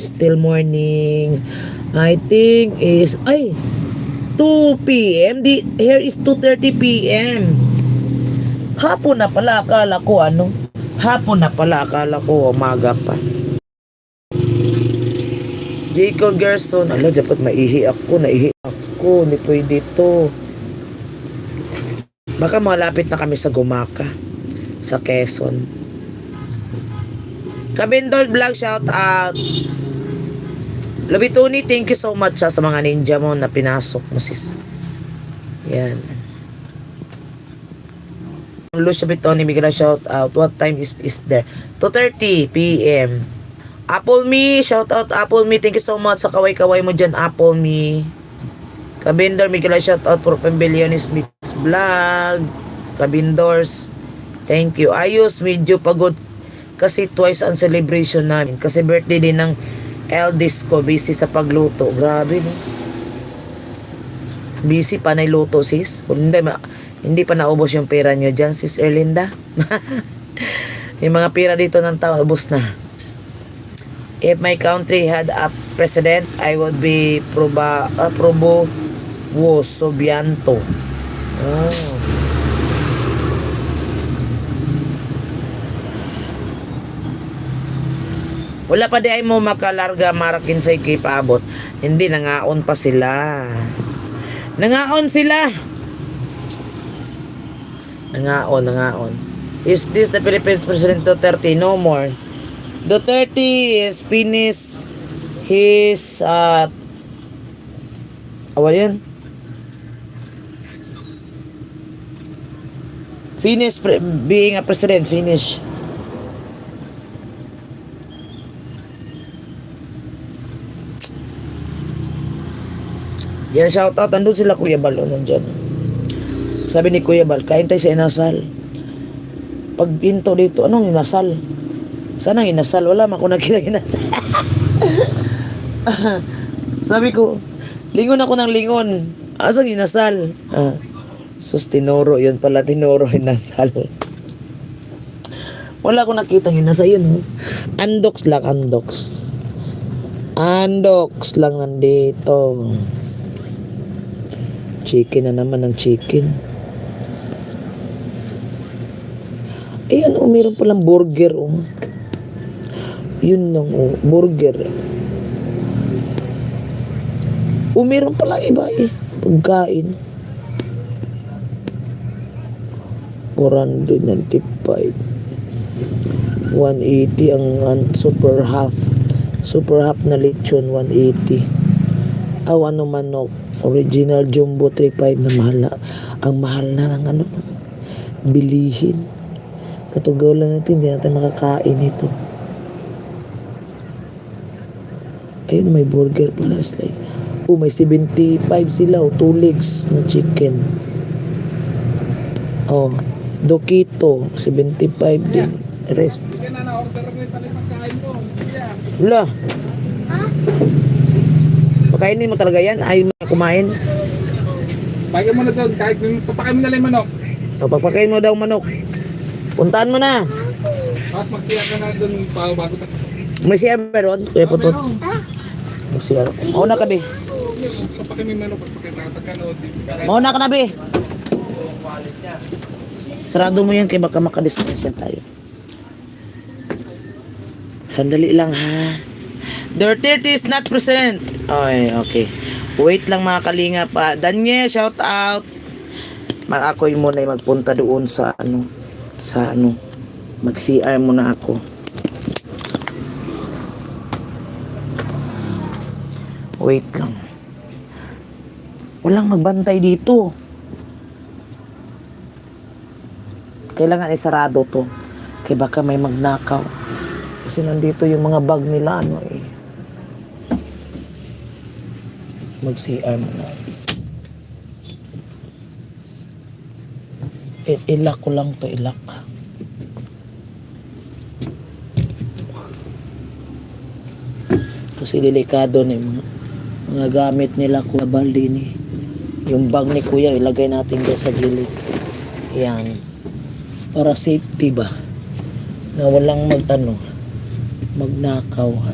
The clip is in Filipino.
still morning. I think is, 2 p.m. Here is 2:30 p.m. Hapon na pala, akala ko hapon na pala, akala ko umaga pa. Jacob Gerson, dapat naihi ako, hindi pwede to. Baka malapit na kami sa Gumaka, sa Quezon. Kabindol Vlog, shout out. Labituni, thank you so much sa mga ninja mo na pinasok mo, sis. Yan. Lucia Bitoni, bigla shout out. What time is there? 2:30 p.m. Apple Me, shout out Apple Me. Thank you so much sa kaway-kaway mo dyan, Apple Me. Kabindor, bigla shout out for Pembelionis Mix Vlog. Kabindors, thank you. Ayos, medyo pagod kasi twice ang celebration namin. Kasi birthday din ng eldest ko, busy sa pagluto. Grabe, no? Busy pa na luto, sis. Hindi pa naubos yung pera nyo dyan, sis Erlinda. Yung mga pera dito ng taon, ubos na. If my country had a president, I would be Probo Subianto. Oh. Wala pa di ay mo makalarga marakin sa ikipaabot. Hindi, nangaon pa sila. Nangaon. Is this the Philippines President Duterte? No more. Duterte is finished his yun? Finish being a president, finish. Yan, shout out. Andun sila Kuya Bal, nandyan. Sabi ni Kuya Bal, kain tayo sa inasal. Pag pinto dito, anong inasal? Sana inasal? Wala man ako nakita inasal. Sabi ko, lingon ako ng lingon. Asang inasal? Sus, tinoro. Yun pala, tinoro, inasal. Wala ako nakita inasal. Yun, Andox lang, Andox. Andox lang nandito. Chicken na naman ng chicken. Ayan, meron palang burger, Yun lang, burger. Meron pala iba, pagkain. 495. 180 ang super half. Super half na lechon, 180. Manok. Original jumbo 35 na mahal na. Ang mahal na ng bilihin. Katugaw lang natin, hindi natin makakain ito. Ayun, may burger pala. May 75 sila. 2 legs na chicken. Dokito, 75 din. Rest. Wala. Pakainin mo talaga yan? Ayaw mo kumain? Pakain mo na doon. Papakain mo na lang yung manok. Papakain mo daw manok. Puntaan mo na. Mas magsiya ka na doon bago ta. May siya meron? Kuya Putot. Siya. Mauna ka, be. Papakain mo yung manok. Mauna ka na, be. Sarado mo yan kaya baka makadistansya tayo. Sandali lang, ha. Duterte is not present. Okay. Wait lang mga kalinga pa. Daniel, shout out. Ako'y muna magpunta doon sa mag-CR muna ako. Wait lang. Walang magbantay dito. Kailangan isarado to. Kaya baka may magnakaw. Kasi nandito yung mga bag nila, Mag-CR muna. Ilak ko lang to, ilak. Kasi delikado na yung mga gamit nila, Kuya Baldini. Yung bag ni Kuya, ilagay natin dyan sa gilid. Yan. Para safety ba? Na walang magnakaw.